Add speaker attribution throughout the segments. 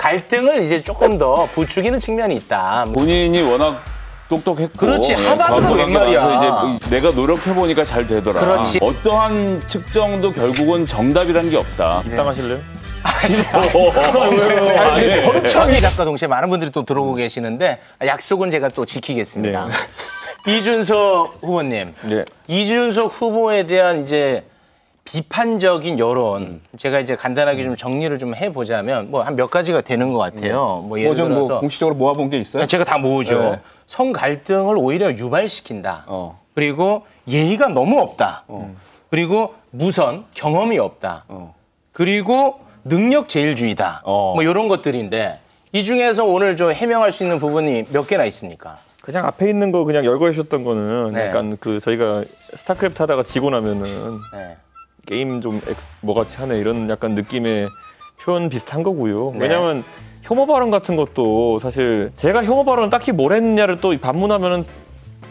Speaker 1: 갈등을 이제 조금 더 부추기는 측면이 있다.
Speaker 2: 본인이 워낙 똑똑했고
Speaker 1: 그렇지. 하버드가 웬 말이야.
Speaker 2: 이제 내가 노력해보니까 잘 되더라.
Speaker 1: 그렇지.
Speaker 2: 어떠한 측정도 결국은 정답이라는 게 없다.
Speaker 3: 입당하실래요?
Speaker 1: 버릇창이 작가 동시에 많은 분들이 또 들어오고 계시는데 약속은 제가 또 지키겠습니다. 네. 이준석 후보님,
Speaker 3: 네.
Speaker 1: 이준석 후보에 대한 이제 비판적인 여론 제가 이제 간단하게 좀 정리를 좀 해보자면 뭐 한 몇 가지가 되는 것 같아요. 뭐 예를 들어서
Speaker 4: 뭐 공식적으로 모아본 게 있어요?
Speaker 1: 제가 다 모으죠.
Speaker 4: 네.
Speaker 1: 성 갈등을 오히려 유발시킨다. 그리고 예의가 너무 없다. 그리고 무선 경험이 없다. 그리고 능력 제일주의다. 뭐 이런 것들인데 이 중에서 오늘 저 해명할 수 있는 부분이 몇 개나 있습니까?
Speaker 3: 그냥 앞에 있는 거 그냥 열거해 주셨던 거는
Speaker 1: 네.
Speaker 3: 약간 그 저희가 스타크래프트 하다가 지고 나면은
Speaker 1: 네.
Speaker 3: 게임 좀 뭐 같이 하네 이런 약간 느낌의 표현 비슷한 거고요.
Speaker 1: 네.
Speaker 3: 왜냐하면 혐오 발언 같은 것도 사실 제가 혐오 발언 딱히 뭘 했냐를 또 반문하면은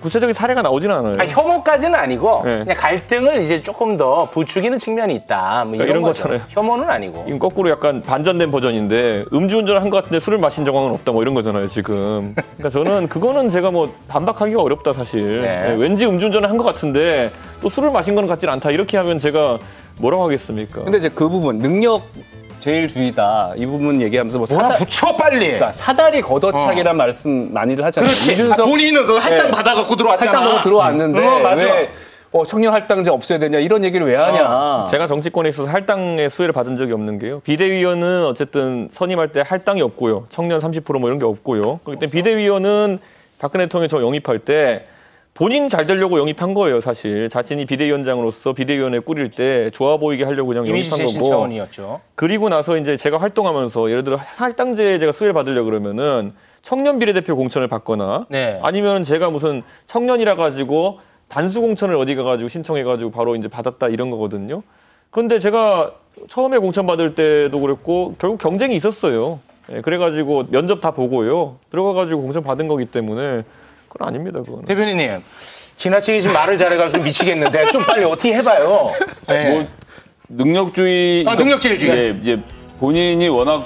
Speaker 3: 구체적인 사례가 나오지는 않아요.
Speaker 1: 혐오까지는 아니고
Speaker 3: 네.
Speaker 1: 그냥 갈등을 이제 조금 더 부추기는 측면이 있다. 뭐 이런
Speaker 3: 그러니까
Speaker 1: 거잖아요. 혐오는 아니고.
Speaker 3: 이건 거꾸로 약간 반전된 버전인데 음주운전을 한 것 같은데 술을 마신 정황은 없다 뭐 이런 거잖아요 지금. 그러니까 저는 그거는 제가 뭐 반박하기가 어렵다 사실.
Speaker 1: 네.
Speaker 3: 왠지 음주운전을 한 것 같은데 또 술을 마신 건 같지는 않다 이렇게 하면 제가 뭐라고 하겠습니까?
Speaker 4: 근데 이제 그 부분 능력 제일주의다 이 부분 얘기하면서 뭐
Speaker 1: 뭐라 붙여 빨리.
Speaker 4: 그러니까 사다리 걷어차기란 말씀 많이들 하잖아요.
Speaker 1: 그렇지.
Speaker 4: 이준석
Speaker 1: 본인은 그 할당 받아갖고 들어왔잖아.
Speaker 4: 할당 받아 들어왔는데
Speaker 1: 맞아.
Speaker 4: 왜 청년 할당제 없애야 되냐 이런 얘기를 왜 하냐.
Speaker 3: 제가 정치권에 있어서 할당의 수혜를 받은 적이 없는 게요. 비대위원은 어쨌든 선임할 때 할당이 없고요. 청년 30% 뭐 이런 게 없고요. 그렇기 때문에 비대위원은 박근혜 대통령이 영입할 때 본인 잘 되려고 영입한 거예요, 사실. 자신이 비대위원장으로서 비대위원회 꾸릴 때 좋아 보이게 하려고 그냥
Speaker 1: 이미지
Speaker 3: 영입한
Speaker 1: 쇄신
Speaker 3: 거고.
Speaker 1: 차원이었죠.
Speaker 3: 그리고 나서 이제 제가 활동하면서 예를 들어 할당제 제가 수혜를 받으려 그러면은 청년 비례대표 공천을 받거나
Speaker 1: 네.
Speaker 3: 아니면 제가 무슨 청년이라 가지고 단수 공천을 어디 가가지고 신청해가지고 바로 이제 받았다 이런 거거든요. 그런데 제가 처음에 공천 받을 때도 그랬고 결국 경쟁이 있었어요. 예, 그래가지고 면접 다 보고요. 들어가가지고 공천 받은 거기 때문에 그건 아닙니다. 그건.
Speaker 1: 대변인님 지나치게 지금 말을 잘해가지고 미치겠는데 좀 빨리 어떻게 해봐요. 네.
Speaker 2: 뭐 능력주의.
Speaker 1: 능력제일주의.
Speaker 2: 예, 이제 본인이 워낙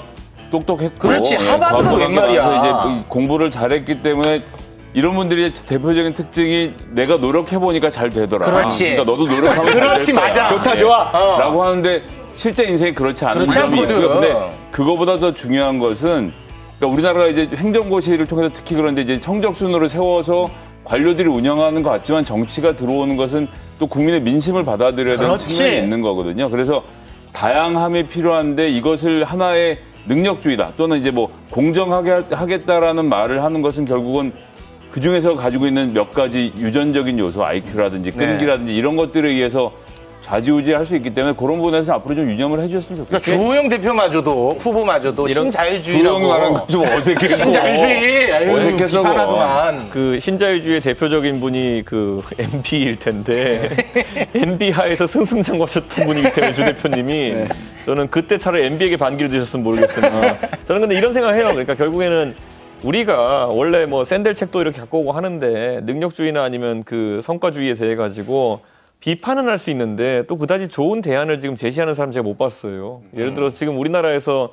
Speaker 2: 똑똑했고.
Speaker 1: 그렇지. 하버드가 웬 말이야.
Speaker 2: 이제 공부를 잘했기 때문에. 이런 분들이 대표적인 특징이 내가 노력해보니까 잘 되더라.
Speaker 1: 그렇지.
Speaker 2: 그러니까 너도 노력하면
Speaker 1: 그렇지, 맞아.
Speaker 4: 좋다 좋아.
Speaker 2: 라고 하는데 실제 인생이 그렇지 않은
Speaker 1: 그렇지
Speaker 2: 점이
Speaker 1: 않거든.
Speaker 2: 있고요. 근데 그거보다 더 중요한 것은 그러니까 우리나라가 이제 행정고시를 통해서 특히 그런데 이제 성적순으로 세워서 관료들이 운영하는 것 같지만 정치가 들어오는 것은 또 국민의 민심을 받아들여야 되는
Speaker 1: 그렇지.
Speaker 2: 측면이 있는 거거든요. 그래서 다양함이 필요한데 이것을 하나의 능력주의다 또는 이제 뭐 공정하게 하겠다라는 말을 하는 것은 결국은 그 중에서 가지고 있는 몇 가지 유전적인 요소, IQ라든지 끈기라든지 이런 것들에 의해서 좌지우지할 수 있기 때문에 그런 부분에서 앞으로 좀 유념을 해주셨으면 좋겠어요.
Speaker 1: 그러니까 주호영 대표마저도 후보마저도 신자유주의라고.
Speaker 2: 주호영이 말한 건 좀 어색했고.
Speaker 1: 신자유주의.
Speaker 2: 어색해서
Speaker 1: 비판하더만.
Speaker 3: 그 신자유주의 대표적인 분이 그 MB일 텐데 MB 하에서 승승장구하셨던 분이기 때문에 주 대표님이 저는 그때 차라리 MB에게 반기를 드셨으면 모르겠으나 저는 근데 이런 생각해요. 그러니까 결국에는 우리가 원래 뭐 샌델 책도 이렇게 갖고 오고 하는데 능력주의나 아니면 그 성과주의에 대해 가지고 비판은 할 수 있는데 또 그다지 좋은 대안을 지금 제시하는 사람 제가 못 봤어요. 예를 들어 지금 우리나라에서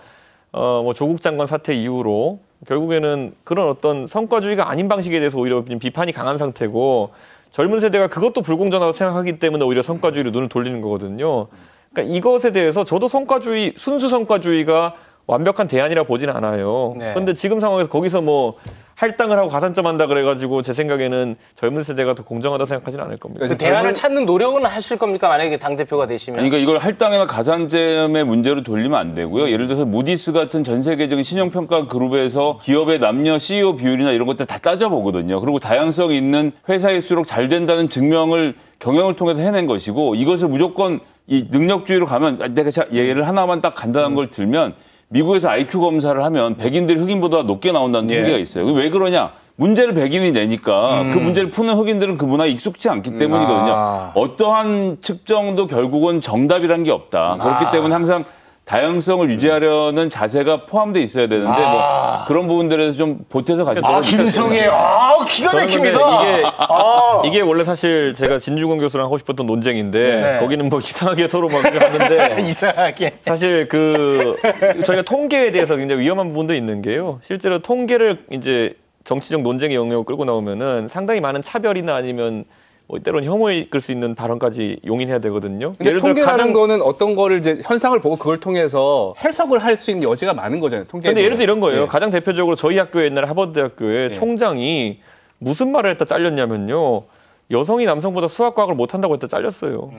Speaker 3: 뭐 조국 장관 사태 이후로 결국에는 그런 어떤 성과주의가 아닌 방식에 대해서 오히려 비판이 강한 상태고 젊은 세대가 그것도 불공정하다고 생각하기 때문에 오히려 성과주의로 눈을 돌리는 거거든요. 그러니까 이것에 대해서 저도 성과주의, 순수 성과주의가 완벽한 대안이라 보진 않아요. 그런데 지금 상황에서 거기서 뭐 할당을 하고 가산점 한다 그래가지고 제 생각에는 젊은 세대가 더 공정하다 생각하지는 않을 겁니다.
Speaker 1: 그 대안을 찾는 노력은 하실 겁니까? 만약에 당대표가 되시면.
Speaker 2: 그러니까 이걸 할당이나 가산점의 문제로 돌리면 안 되고요. 예를 들어서 무디스 같은 전 세계적인 신용평가 그룹에서 기업의 남녀 CEO 비율이나 이런 것들 다 따져보거든요. 그리고 다양성이 있는 회사일수록 잘 된다는 증명을 경영을 통해서 해낸 것이고 이것을 무조건 이 능력주의로 가면 내가 예를 하나만 딱 간단한 걸 들면 미국에서 IQ 검사를 하면 백인들이 흑인보다 높게 나온다는 통계가 있어요. 왜 그러냐? 문제를 백인이 내니까 그 문제를 푸는 흑인들은 그 문화에 익숙지 않기 때문이거든요. 어떠한 측정도 결국은 정답이라는 게 없다. 그렇기 때문에 항상 다양성을 유지하려는 자세가 포함되어 있어야 되는데 뭐 그런 부분들에서 좀 보태서 가시더라고요.
Speaker 1: 김성애, 기가 막힙니다.
Speaker 3: 이게 원래 사실 제가 진중권 교수랑 하고 싶었던 논쟁인데
Speaker 1: 네.
Speaker 3: 거기는 뭐 이상하게 서로 막 하는데
Speaker 1: 이상하게.
Speaker 3: 사실 저희가 통계에 대해서 굉장히 위험한 부분도 있는 게요. 실제로 통계를 이제 정치적 논쟁의 영역을 끌고 나오면은 상당히 많은 차별이나 아니면 뭐 때로는 혐오에 이끌 수 있는 발언까지 용인해야 되거든요.
Speaker 4: 근데 통계라는 거는 어떤 거를 이제 현상을 보고 그걸 통해서 해석을 할 수 있는 여지가 많은 거잖아요. 통계.
Speaker 3: 근데 예를 들어 이런 거예요.
Speaker 4: 예.
Speaker 3: 가장 대표적으로 저희 학교에 옛날에 하버드대학교에 총장이 무슨 말을 했다 잘렸냐면요. 여성이 남성보다 수학과학을 못한다고 했다 잘렸어요.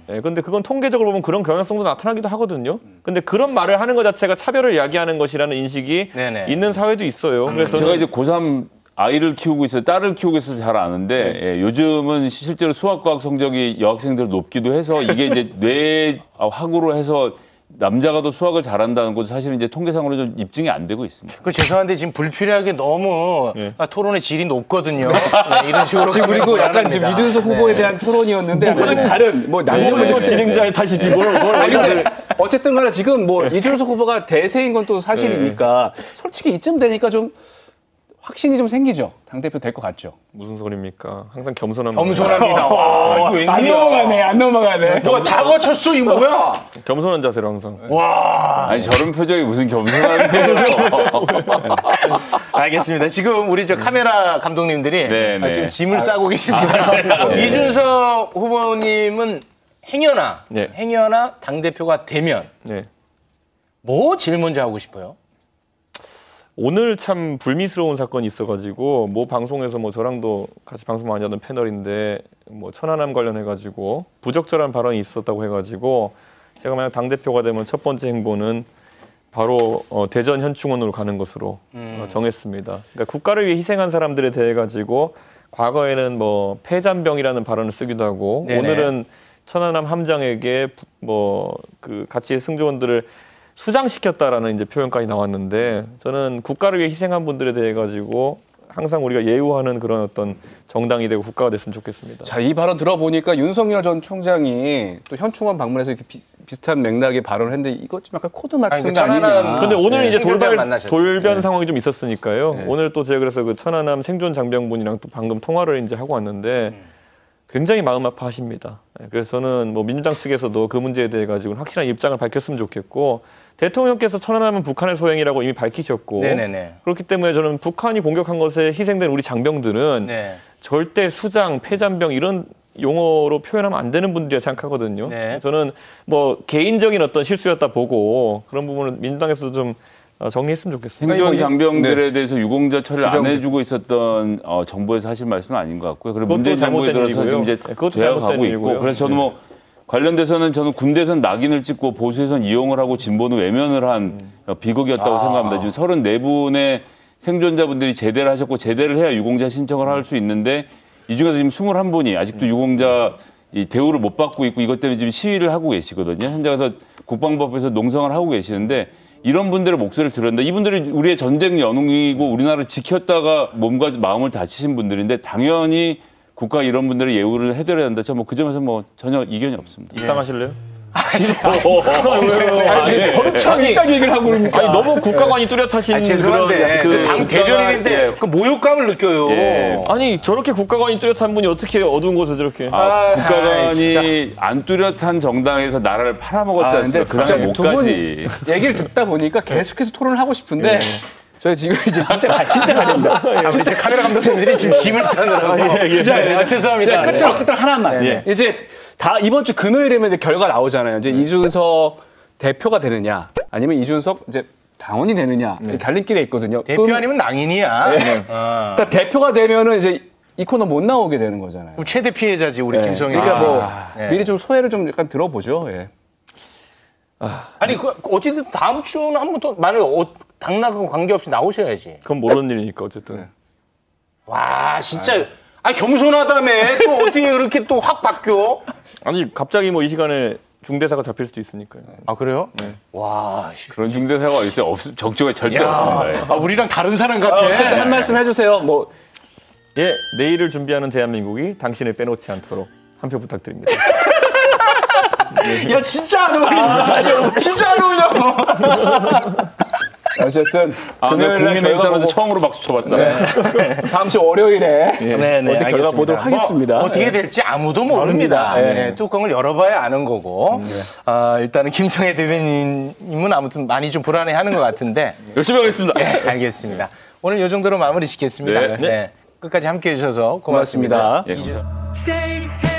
Speaker 3: 예, 근데 그건 통계적으로 보면 그런 경향성도 나타나기도 하거든요. 근데 그런 말을 하는 것 자체가 차별을 야기하는 것이라는 인식이
Speaker 1: 네네.
Speaker 3: 있는 사회도 있어요. 그래서
Speaker 2: 제가 이제 고3 아이를 키우고 있어요. 딸을 키우고 있어서 잘 아는데 예, 요즘은 실제로 수학과학 성적이 여학생들 높기도 해서 이게 이제 뇌학으로 해서 남자가 더 수학을 잘한다는 것은 사실은 이제 통계상으로 좀 입증이 안 되고 있습니다.
Speaker 1: 죄송한데 지금 불필요하게 너무 토론의 질이 높거든요. 네, 이런 식으로.
Speaker 4: 지금 그리고 약간 지금 이준석 후보에 대한 토론이었는데 다른 뭐 남녀
Speaker 3: 진행자의 탓이지 뭘
Speaker 4: 근데 어쨌든 간에 지금 뭐 이준석 후보가 대세인 건 또 사실이니까 솔직히 이쯤 되니까 좀 확신이 좀 생기죠. 당대표 될 것 같죠.
Speaker 3: 무슨 소리입니까? 항상 겸손합니다.
Speaker 1: 겸손합니다. 와, 이거 웬일이야.
Speaker 4: 안 넘어가네.
Speaker 1: 뭐가 다 거쳤어, 이거 뭐야?
Speaker 3: 겸손한 자세로 항상.
Speaker 1: 와.
Speaker 2: 아니 저런 표정이 무슨 겸손한 표정이요.
Speaker 1: 알겠습니다. 지금 우리 저 카메라 감독님들이
Speaker 2: 네.
Speaker 1: 지금 짐을 싸고 계십니다. 이준석 후보님은 행여나 당대표가 되면
Speaker 3: 네.
Speaker 1: 뭐 제일 먼저 하고 싶어요?
Speaker 3: 오늘 참 불미스러운 사건이 있어가지고 뭐 방송에서 뭐 저랑도 같이 방송 많이 하던 패널인데 뭐 천안함 관련해가지고 부적절한 발언이 있었다고 해가지고 제가 만약 당대표가 되면 첫 번째 행보는 바로 대전 현충원으로 가는 것으로 정했습니다. 그러니까 국가를 위해 희생한 사람들에 대해 가지고 과거에는 뭐 폐잔병이라는 발언을 쓰기도 하고
Speaker 1: 네네.
Speaker 3: 오늘은 천안함 함장에게 뭐 그 같이 승조원들을 수장시켰다라는 이제 표현까지 나왔는데 저는 국가를 위해 희생한 분들에 대해 가지고 항상 우리가 예우하는 그런 어떤 정당이 되고 국가가 됐으면 좋겠습니다.
Speaker 4: 자, 이 발언 들어보니까 윤석열 전 총장이 또 현충원 방문해서 이렇게 비슷한 맥락의 발언을 했는데 이것 좀 약간 코드 맞춘 거 아니냐.
Speaker 3: 근데 오늘 이제
Speaker 1: 만나셨죠.
Speaker 3: 돌변 상황이 좀 있었으니까요. 오늘 또 제가 그래서 그 천안함 생존 장병분이랑 또 방금 통화를 이제 하고 왔는데 굉장히 마음 아파하십니다. 그래서 저는 뭐 민주당 측에서도 그 문제에 대해 가지고는 확실한 입장을 밝혔으면 좋겠고 대통령께서 천안함은 북한의 소행이라고 이미 밝히셨고
Speaker 1: 네네네.
Speaker 3: 그렇기 때문에 저는 북한이 공격한 것에 희생된 우리 장병들은 절대 수장, 폐잔병 이런 용어로 표현하면 안 되는 분들이라 생각하거든요.
Speaker 1: 네.
Speaker 3: 저는 뭐 개인적인 어떤 실수였다 보고 그런 부분은 민주당에서도 좀 정리했으면 좋겠습니다.
Speaker 2: 생존 장병들에 대해서 유공자 처리를 안 해주고 있었던 정부에서 하실 말씀은 아닌 것 같고요. 그리고 문재인 정부에 들어서 지금 이제 되어가고 있고 그래서 저는 뭐 관련돼서는 저는 군대에선 낙인을 찍고 보수에선 이용을 하고 진보는 외면을 한 비극이었다고 생각합니다. 지금 34분의 생존자분들이 제대를 하셨고 제대를 해야 유공자 신청을 할 수 있는데 이 중에서 지금 21분이 아직도 유공자 이 대우를 못 받고 있고 이것 때문에 지금 시위를 하고 계시거든요. 현재 가서 국방부 앞에서 농성을 하고 계시는데 이런 분들의 목소리를 들었는데 이분들이 우리의 전쟁 연웅이고 우리나라를 지켰다가 몸과 마음을 다치신 분들인데 당연히 국가 이런 분들의 예우를 해드려야 한다. 저 뭐 그 점에서 뭐 전혀 이견이 없습니다.
Speaker 3: 입당하실래요?
Speaker 4: 참 일단 얘기를 하고 그러니까.
Speaker 3: 아니 너무 국가관이 뚜렷하신
Speaker 1: 죄송한데 그 당 대변인인데 그 모욕감을 느껴요.
Speaker 3: 아니 저렇게 국가관이 뚜렷한 분이 어떻게 어두운 곳에 저렇게
Speaker 2: 국가관이 안 뚜렷한 정당에서 나라를 팔아먹었지 않습니까? 그 다음에 못까지.
Speaker 4: 얘기를 듣다 보니까 계속해서 토론을 하고 싶은데 저희 지금 이제 진짜 가립니다.
Speaker 1: 진짜 카메라 감독님들이 지금 짐을 싸느라고. 진짜 죄송합니다.
Speaker 4: 끝으로 하나만. 이제 다 이번 주 금요일이면 이제 결과 나오잖아요. 이제 이준석 대표가 되느냐, 아니면 이준석 이제 당원이 되느냐 갈림길에 있거든요.
Speaker 1: 대표 아니면 낭인이야.
Speaker 4: 그러니까 대표가 되면은 이제 이 코너 못 나오게 되는 거잖아요.
Speaker 1: 최대 피해자지 우리 김성애.
Speaker 4: 그러니까 뭐 미리 좀 소회를 좀 약간 들어보죠.
Speaker 1: 아니 그 어쨌든 다음 주는 한 번 더 만약 당락과 관계없이 나오셔야지.
Speaker 3: 그건 모르는 일이니까 어쨌든.
Speaker 1: 와 진짜 겸손하다며 또 어떻게 그렇게 또 확 바뀌어?
Speaker 3: 아니 갑자기 뭐 이 시간에 중대사가 잡힐 수도 있으니까요.
Speaker 1: 아 그래요? 네. 와
Speaker 2: 그런 중대사가 어디 있어요? 정적에 절대 없습니다.
Speaker 1: 우리랑 다른 사람 같아.
Speaker 4: 어쨌든 한 말씀 해주세요. 뭐
Speaker 3: 내일을 준비하는 대한민국이 당신을 빼놓지 않도록 한 표 부탁드립니다.
Speaker 1: 야 진짜 안 어울린다. 진짜 안 어울려.
Speaker 4: 어쨌든
Speaker 2: 금요일
Speaker 4: 금요일날 결과
Speaker 2: 국민의힘에서
Speaker 4: 보고
Speaker 2: 처음으로 박수 쳐봤다.
Speaker 4: 다음 주 월요일에
Speaker 1: 네,
Speaker 4: 어떻게 결과
Speaker 1: 알겠습니다.
Speaker 4: 보도록 하겠습니다.
Speaker 1: 뭐 어떻게 될지 아무도 모릅니다.
Speaker 4: 모릅니다.
Speaker 1: 네, 뚜껑을 열어봐야 아는 거고. 일단은 김성애 대변인님은 아무튼 많이 좀 불안해하는 것 같은데.
Speaker 2: 열심히 하겠습니다.
Speaker 1: 네, 알겠습니다. 오늘 이 정도로 마무리 짓겠습니다.
Speaker 2: 네.
Speaker 1: 끝까지 함께해 주셔서 고맙습니다.
Speaker 4: 고맙습니다.
Speaker 2: 예, 감사합니다.
Speaker 5: Stay